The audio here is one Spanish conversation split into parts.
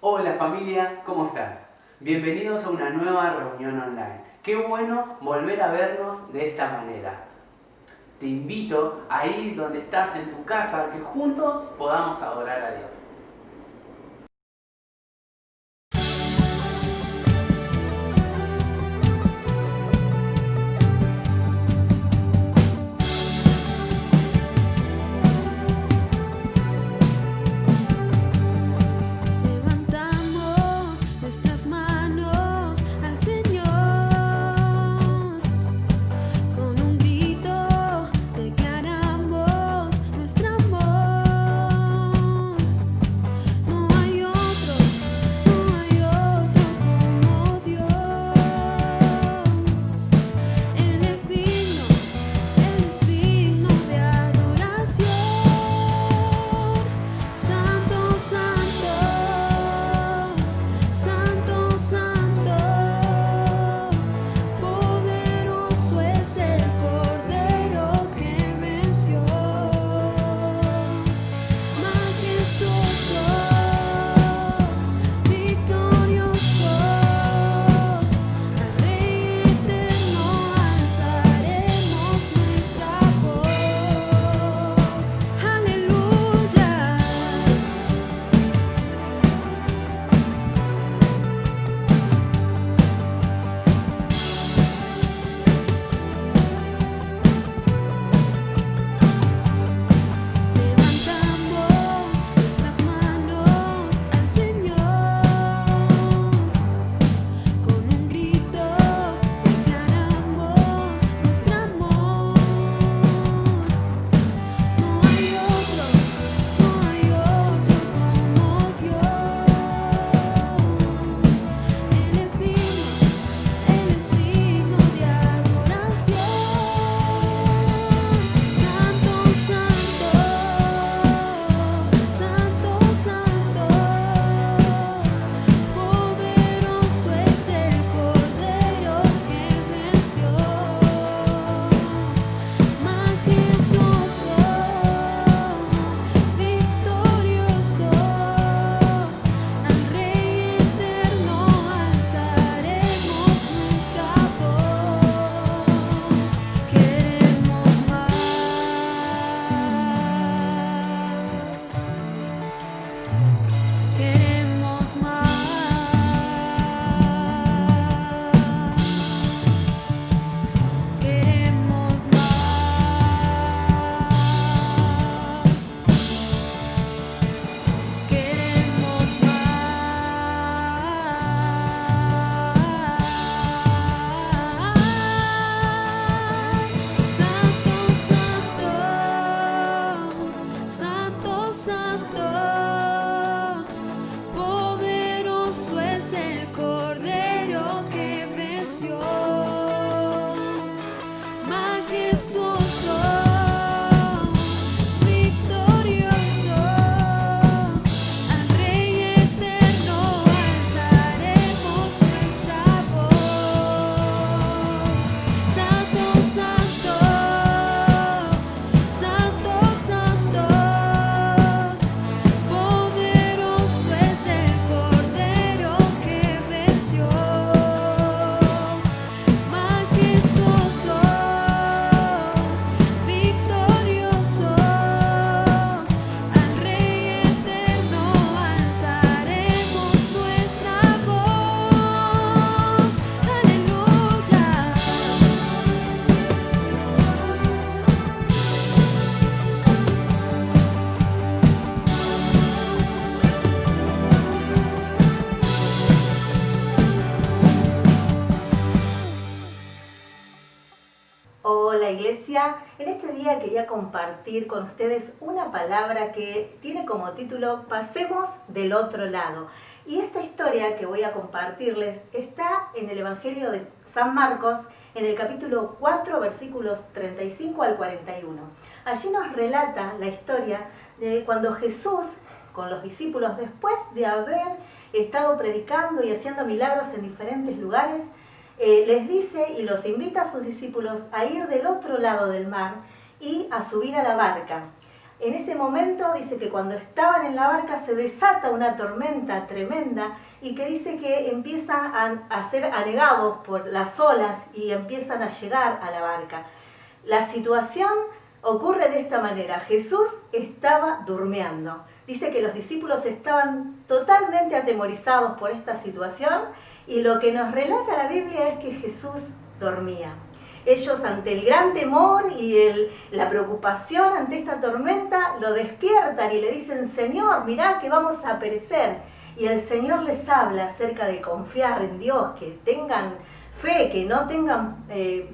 Hola familia, ¿cómo estás? Bienvenidos a una nueva reunión online. Qué bueno volver a vernos de esta manera. Te invito ahí donde estás en tu casa, que juntos podamos adorar a Dios. Levantamos nuestras manos al Señor, con un grito declaramos nuestro amor. No hay otro como Dios. Él es digno de adoración. Santo, santo, santo, santo, poderoso es el Cordero que venció, majestuoso, victorioso, al Rey eterno alzaremos nuestra voz. Aleluya. Levantamos nuestras manos al Señor, con un grito declaramos nuestro amor. No hay otro como Dios. Él es digno de adoración. Santo, santo, santo, santo, poderoso es el Cordero que venció, majestuoso, victorioso, al Rey eterno alzaremos nuestra voz. Queremos más, queremos más, queremos más, queremos más. Santo, santo, santo, poderoso es el Cordero que venció, majestuoso, victorioso, al Rey eterno alzaremos nuestra voz. Santo, santo, santo, santo, poderoso es el Cordero que venció, majestuoso, victorioso, al Rey eterno alzaremos nuestra voz. Aleluya. Hola Iglesia, en este día quería compartir con ustedes una palabra que tiene como título Pasemos del otro lado. Y esta historia que voy a compartirles está en el Evangelio de San Marcos, en el capítulo 4, versículos 35 al 41. Allí nos relata la historia de cuando Jesús, con los discípulos, después de haber estado predicando y haciendo milagros en diferentes lugares, les dice y los invita a sus discípulos a ir del otro lado del mar y a subir a la barca. en ese momento dice que cuando estaban en la barca se desata una tormenta tremenda y que dice que empiezan a ser anegados por las olas y empiezan a llegar a la barca. La situación ocurre de esta manera. Jesús estaba durmiendo. Dice que los discípulos estaban totalmente atemorizados por esta situación y lo que nos relata la Biblia es que Jesús dormía. Ellos, ante el gran temor y la preocupación ante esta tormenta, lo despiertan y le dicen: Señor, mirá que vamos a perecer. Y el Señor les habla acerca de confiar en Dios, que tengan fe, que no tengan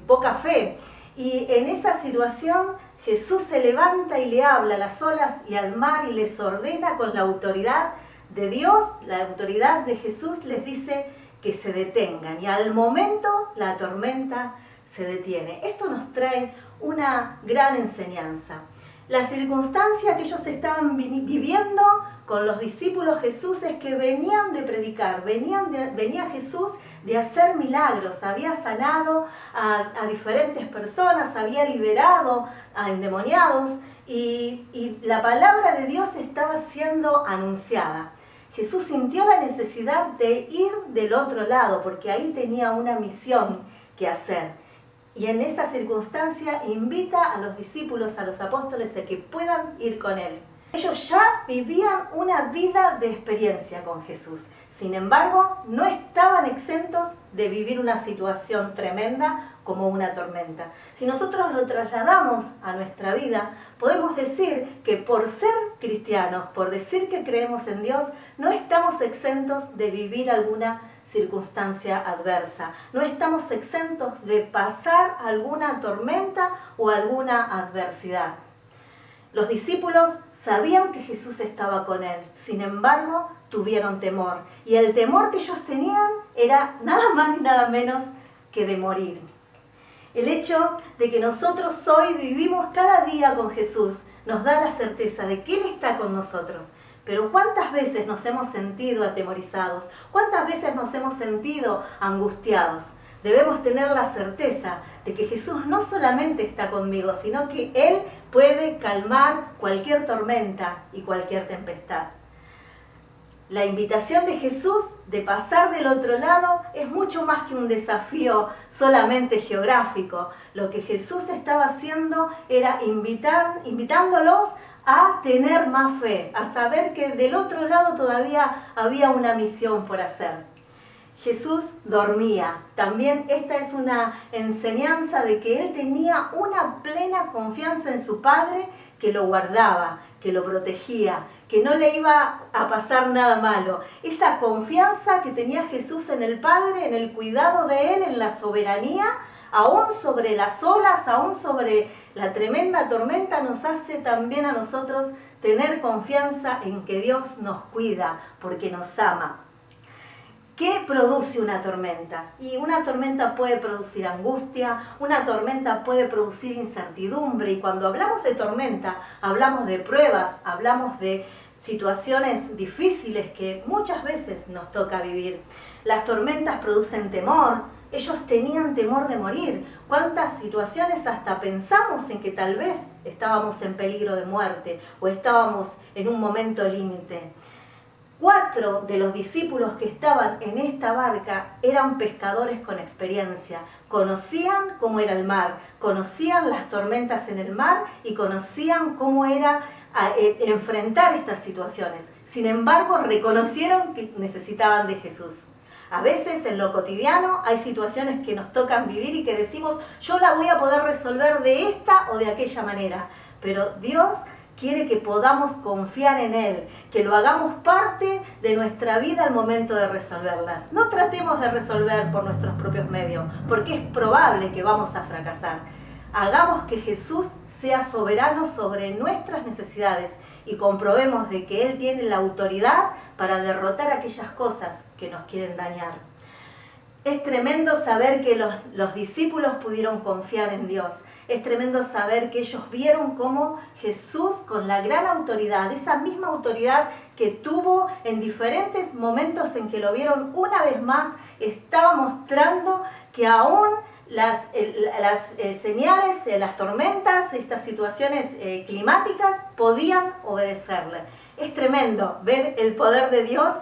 poca fe. Y en esa situación Jesús se levanta y le habla a las olas y al mar y les ordena con la autoridad de Dios, la autoridad de Jesús, les dice que se detengan. Y al momento la tormenta se detiene. Esto nos trae una gran enseñanza. La circunstancia que ellos estaban viviendo con los discípulos Jesús es que venían de predicar, venía Jesús de hacer milagros, había sanado a diferentes personas, había liberado a endemoniados y la palabra de Dios estaba siendo anunciada. Jesús sintió la necesidad de ir del otro lado porque ahí tenía una misión que hacer. Y en esa circunstancia invita a los discípulos, a los apóstoles, a que puedan ir con Él. Ellos ya vivían una vida de experiencia con Jesús. Sin embargo, no estaban exentos de vivir una situación tremenda como una tormenta. Si nosotros lo trasladamos a nuestra vida, podemos decir que por ser cristianos, por decir que creemos en Dios, no estamos exentos de vivir alguna circunstancia adversa. No estamos exentos de pasar alguna tormenta o alguna adversidad. Los discípulos sabían que Jesús estaba con él, sin embargo, tuvieron temor. Y el temor que ellos tenían era nada más ni nada menos que de morir. El hecho de que nosotros hoy vivimos cada día con Jesús nos da la certeza de que Él está con nosotros. Pero ¿cuántas veces nos hemos sentido atemorizados? ¿Cuántas veces nos hemos sentido angustiados? Debemos tener la certeza de que Jesús no solamente está conmigo, sino que Él puede calmar cualquier tormenta y cualquier tempestad. La invitación de Jesús de pasar del otro lado es mucho más que un desafío solamente geográfico. Lo que Jesús estaba haciendo era invitándolos a tener más fe, a saber que del otro lado todavía había una misión por hacer. Jesús dormía. También esta es una enseñanza de que Él tenía una plena confianza en su Padre, que lo guardaba, que lo protegía, que no le iba a pasar nada malo. Esa confianza que tenía Jesús en el Padre, en el cuidado de Él, en la soberanía, aún sobre las olas, aún sobre la tremenda tormenta, nos hace también a nosotros tener confianza en que Dios nos cuida, porque nos ama. ¿Qué produce una tormenta? Y una tormenta puede producir angustia, una tormenta puede producir incertidumbre. Y cuando hablamos de tormenta, hablamos de pruebas, hablamos de situaciones difíciles que muchas veces nos toca vivir. Las tormentas producen temor. Ellos tenían temor de morir. ¿Cuántas situaciones hasta pensamos en que tal vez estábamos en peligro de muerte o estábamos en un momento límite? 4 de los discípulos que estaban en esta barca eran pescadores con experiencia. Conocían cómo era el mar, conocían las tormentas en el mar y conocían cómo era enfrentar estas situaciones. Sin embargo, reconocieron que necesitaban de Jesús. A veces en lo cotidiano hay situaciones que nos tocan vivir y que decimos, yo la voy a poder resolver de esta o de aquella manera. Pero Dios quiere que podamos confiar en Él, que lo hagamos parte de nuestra vida al momento de resolverlas. No tratemos de resolver por nuestros propios medios, porque es probable que vamos a fracasar. Hagamos que Jesús sea soberano sobre nuestras necesidades y comprobemos de que Él tiene la autoridad para derrotar aquellas cosas que nos quieren dañar. Es tremendo saber que los discípulos pudieron confiar en Dios. Es tremendo saber que ellos vieron cómo Jesús, con la gran autoridad, esa misma autoridad que tuvo en diferentes momentos en que lo vieron una vez más, estaba mostrando que aún las señales, las tormentas, estas situaciones climáticas podían obedecerle. Es tremendo ver el poder de Dios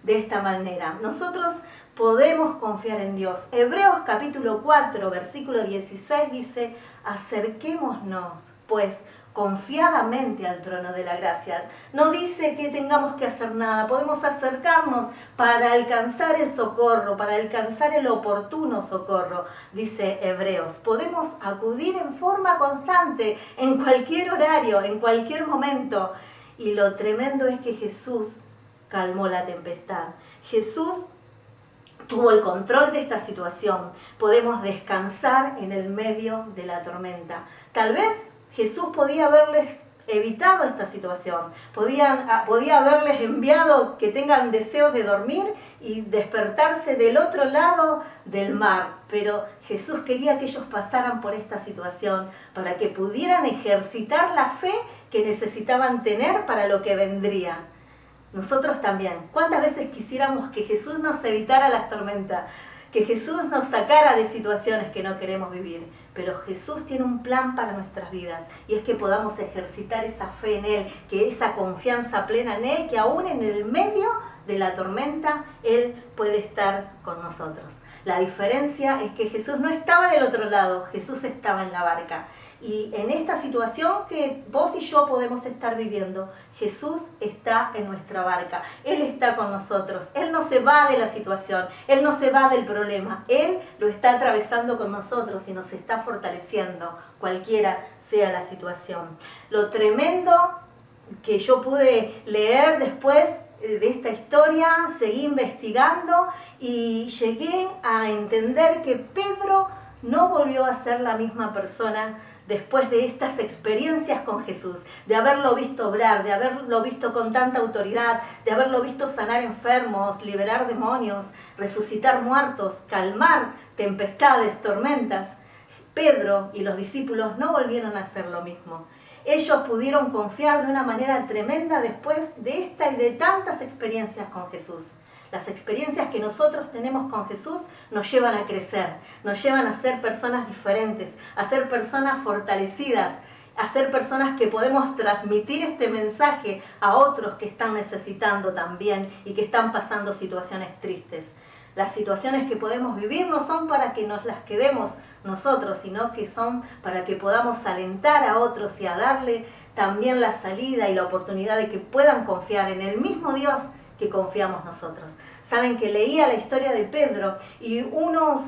de esta manera. Nosotros podemos confiar en Dios. Hebreos capítulo 4, versículo 16 dice: acerquémonos, pues, confiadamente al trono de la gracia. No dice que tengamos que hacer nada, podemos acercarnos para alcanzar el socorro, para alcanzar el oportuno socorro, dice Hebreos. Podemos acudir en forma constante, en cualquier horario, en cualquier momento. Y lo tremendo es que Jesús calmó la tempestad. Jesús tuvo el control de esta situación. Podemos descansar en el medio de la tormenta. Tal vez Jesús podía haberles evitado esta situación, podía haberles enviado que tengan deseos de dormir y despertarse del otro lado del mar, pero Jesús quería que ellos pasaran por esta situación para que pudieran ejercitar la fe que necesitaban tener para lo que vendría. Nosotros también. ¿Cuántas veces quisiéramos que Jesús nos evitara las tormentas? Que Jesús nos sacara de situaciones que no queremos vivir. Pero Jesús tiene un plan para nuestras vidas y es que podamos ejercitar esa fe en Él, que esa confianza plena en Él, que aún en el medio de la tormenta Él puede estar con nosotros. La diferencia es que Jesús no estaba del otro lado, Jesús estaba en la barca. Y en esta situación que vos y yo podemos estar viviendo, Jesús está en nuestra barca. Él está con nosotros. Él no se va de la situación. Él no se va del problema. Él lo está atravesando con nosotros y nos está fortaleciendo, cualquiera sea la situación. Lo tremendo que yo pude leer después de esta historia, seguí investigando y llegué a entender que Pedro no volvió a ser la misma persona después de estas experiencias con Jesús, de haberlo visto obrar, de haberlo visto con tanta autoridad, de haberlo visto sanar enfermos, liberar demonios, resucitar muertos, calmar tempestades, tormentas. Pedro y los discípulos no volvieron a hacer lo mismo. Ellos pudieron confiar de una manera tremenda después de esta y de tantas experiencias con Jesús. Las experiencias que nosotros tenemos con Jesús nos llevan a crecer, nos llevan a ser personas diferentes, a ser personas fortalecidas, a ser personas que podemos transmitir este mensaje a otros que están necesitando también y que están pasando situaciones tristes. Las situaciones que podemos vivir no son para que nos las quedemos nosotros, sino que son para que podamos alentar a otros y a darle también la salida y la oportunidad de que puedan confiar en el mismo Dios que confiamos nosotros. Saben que leía la historia de Pedro y unos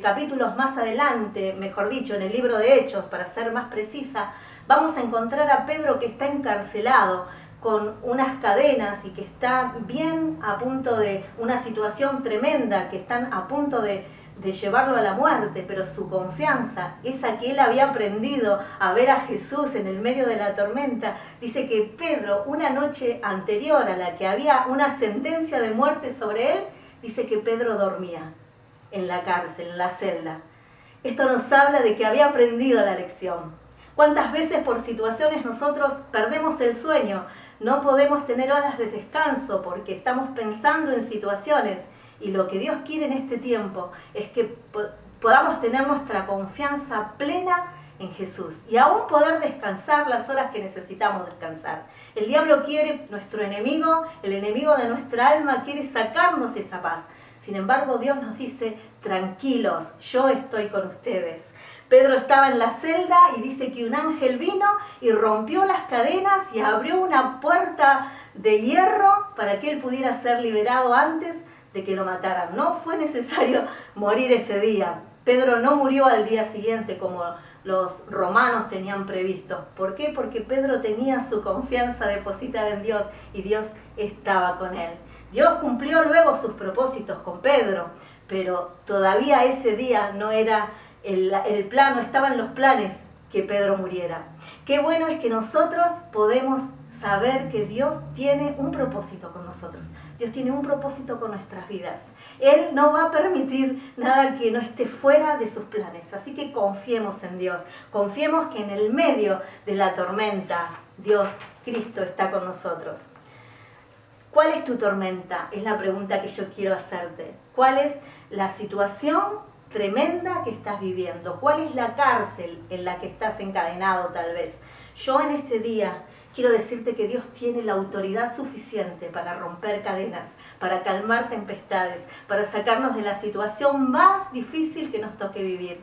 capítulos más adelante, mejor dicho, en el libro de Hechos, para ser más precisa, vamos a encontrar a Pedro que está encarcelado con unas cadenas y que está bien a punto de una situación tremenda, que están a punto de llevarlo a la muerte, pero su confianza, esa que él había aprendido a ver a Jesús en el medio de la tormenta, dice que Pedro, una noche anterior a la que había una sentencia de muerte sobre él, dice que Pedro dormía en la cárcel, en la celda. Esto nos habla de que había aprendido la lección. ¿Cuántas veces por situaciones nosotros perdemos el sueño? No podemos tener horas de descanso porque estamos pensando en situaciones. Y lo que Dios quiere en este tiempo es que podamos tener nuestra confianza plena en Jesús y aún poder descansar las horas que necesitamos descansar. El diablo quiere, nuestro enemigo, el enemigo de nuestra alma, quiere sacarnos esa paz. Sin embargo, Dios nos dice: tranquilos, yo estoy con ustedes. Pedro estaba en la celda y dice que un ángel vino y rompió las cadenas y abrió una puerta de hierro para que él pudiera ser liberado antes de que lo mataran. No fue necesario morir ese día. Pedro no murió al día siguiente como los romanos tenían previsto. ¿Por qué? Porque Pedro tenía su confianza depositada en Dios y Dios estaba con él. Dios cumplió luego sus propósitos con Pedro, pero todavía ese día no era el plan, no estaban los planes que Pedro muriera. Qué bueno es que nosotros podemos saber que Dios tiene un propósito con nosotros. Dios tiene un propósito con nuestras vidas. Él no va a permitir nada que no esté fuera de sus planes. Así que confiemos en Dios. Confiemos que en el medio de la tormenta, Dios, Cristo, está con nosotros. ¿Cuál es tu tormenta? Es la pregunta que yo quiero hacerte. ¿Cuál es la situación tremenda que estás viviendo? ¿Cuál es la cárcel en la que estás encadenado tal vez? Yo en este día quiero decirte que Dios tiene la autoridad suficiente para romper cadenas, para calmar tempestades, para sacarnos de la situación más difícil que nos toque vivir.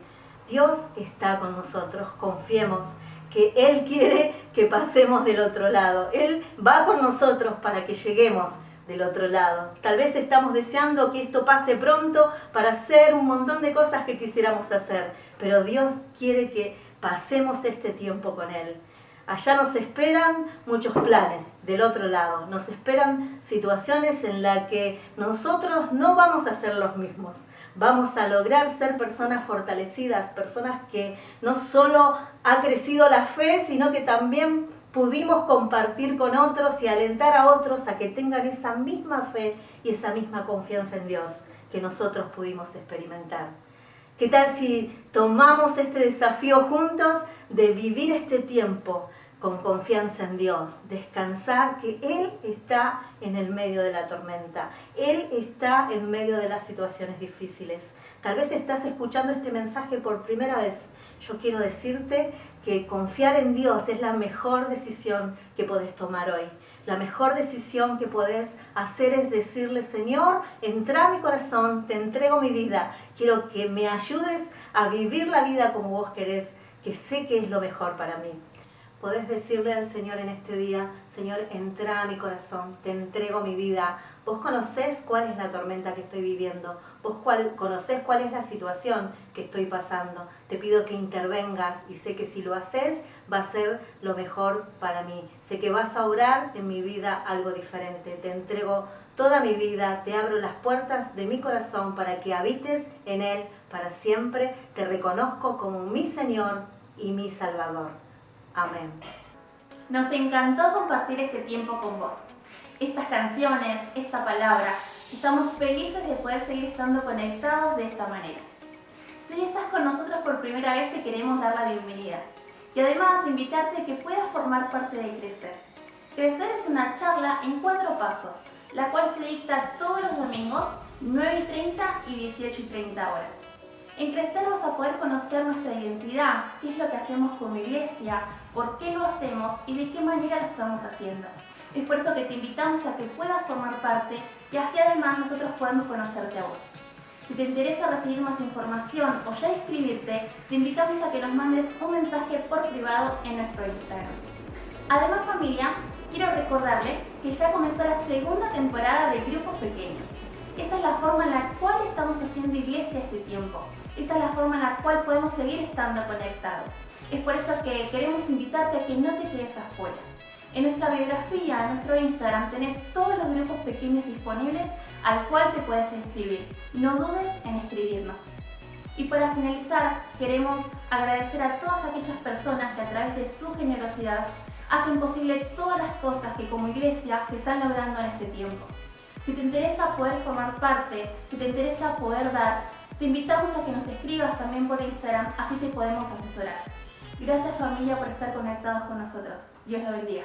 Dios está con nosotros, confiemos que Él quiere que pasemos del otro lado. Él va con nosotros para que lleguemos del otro lado. Tal vez estamos deseando que esto pase pronto para hacer un montón de cosas que quisiéramos hacer, pero Dios quiere que pasemos este tiempo con Él. Allá nos esperan muchos planes del otro lado, nos esperan situaciones en las que nosotros no vamos a ser los mismos. Vamos a lograr ser personas fortalecidas, personas que no solo ha crecido la fe, sino que también pudimos compartir con otros y alentar a otros a que tengan esa misma fe y esa misma confianza en Dios que nosotros pudimos experimentar. ¿Qué tal si tomamos este desafío juntos de vivir este tiempo con confianza en Dios, descansar que Él está en el medio de la tormenta, Él está en medio de las situaciones difíciles? Tal vez estás escuchando este mensaje por primera vez. Yo quiero decirte que confiar en Dios es la mejor decisión que podés tomar hoy. La mejor decisión que podés hacer es decirle: Señor, entra a mi corazón, te entrego mi vida. Quiero que me ayudes a vivir la vida como vos querés, que sé que es lo mejor para mí. Podés decirle al Señor en este día: Señor, entra a mi corazón, te entrego mi vida. Vos conocés cuál es la tormenta que estoy viviendo, vos conocés cuál es la situación que estoy pasando. Te pido que intervengas y sé que si lo haces va a ser lo mejor para mí. Sé que vas a obrar en mi vida algo diferente. Te entrego toda mi vida, te abro las puertas de mi corazón para que habites en él para siempre. Te reconozco como mi Señor y mi Salvador. Amén. Nos encantó compartir este tiempo con vos. Estas canciones, esta palabra, estamos felices de poder seguir estando conectados de esta manera. Si hoy estás con nosotros por primera vez, te queremos dar la bienvenida. Y además invitarte a que puedas formar parte de Crecer. Crecer es una charla en 4 pasos, la cual se dicta todos los domingos, 9:30 y 18:30 horas. En Crecer vas a poder conocer nuestra identidad, qué es lo que hacemos como iglesia, por qué lo hacemos y de qué manera lo estamos haciendo. Es por eso que te invitamos a que puedas formar parte y así además nosotros podemos conocerte a vos. Si te interesa recibir más información o ya inscribirte, te invitamos a que nos mandes un mensaje por privado en nuestro Instagram. Además, familia, quiero recordarles que ya comenzó la segunda temporada de Grupos Pequeños. Esta es la forma en la cual estamos haciendo iglesia este tiempo. Esta es la forma en la cual podemos seguir estando conectados. Es por eso que queremos invitarte a que no te quedes afuera. En nuestra biografía, en nuestro Instagram, tenés todos los grupos pequeños disponibles al cual te puedes inscribir. No dudes en escribirnos. Y para finalizar, queremos agradecer a todas aquellas personas que a través de su generosidad hacen posible todas las cosas que como iglesia se están logrando en este tiempo. Si te interesa poder formar parte, si te interesa poder dar, te invitamos a que nos escribas también por Instagram, así te podemos asesorar. Gracias, familia, por estar conectados con nosotros. Dios los bendiga.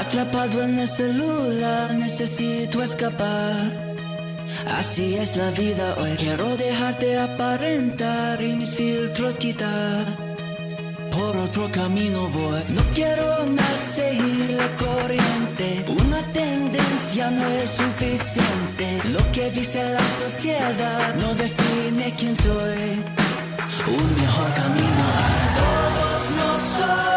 Atrapado en el celular, necesito escapar. Así es la vida hoy. Quiero dejar de aparentar y mis filtros quitar. Por otro camino voy. No quiero más seguir la corriente. Una tendencia no es suficiente. Lo que dice la sociedad no define quién soy. Un mejor camino a todos nosotros.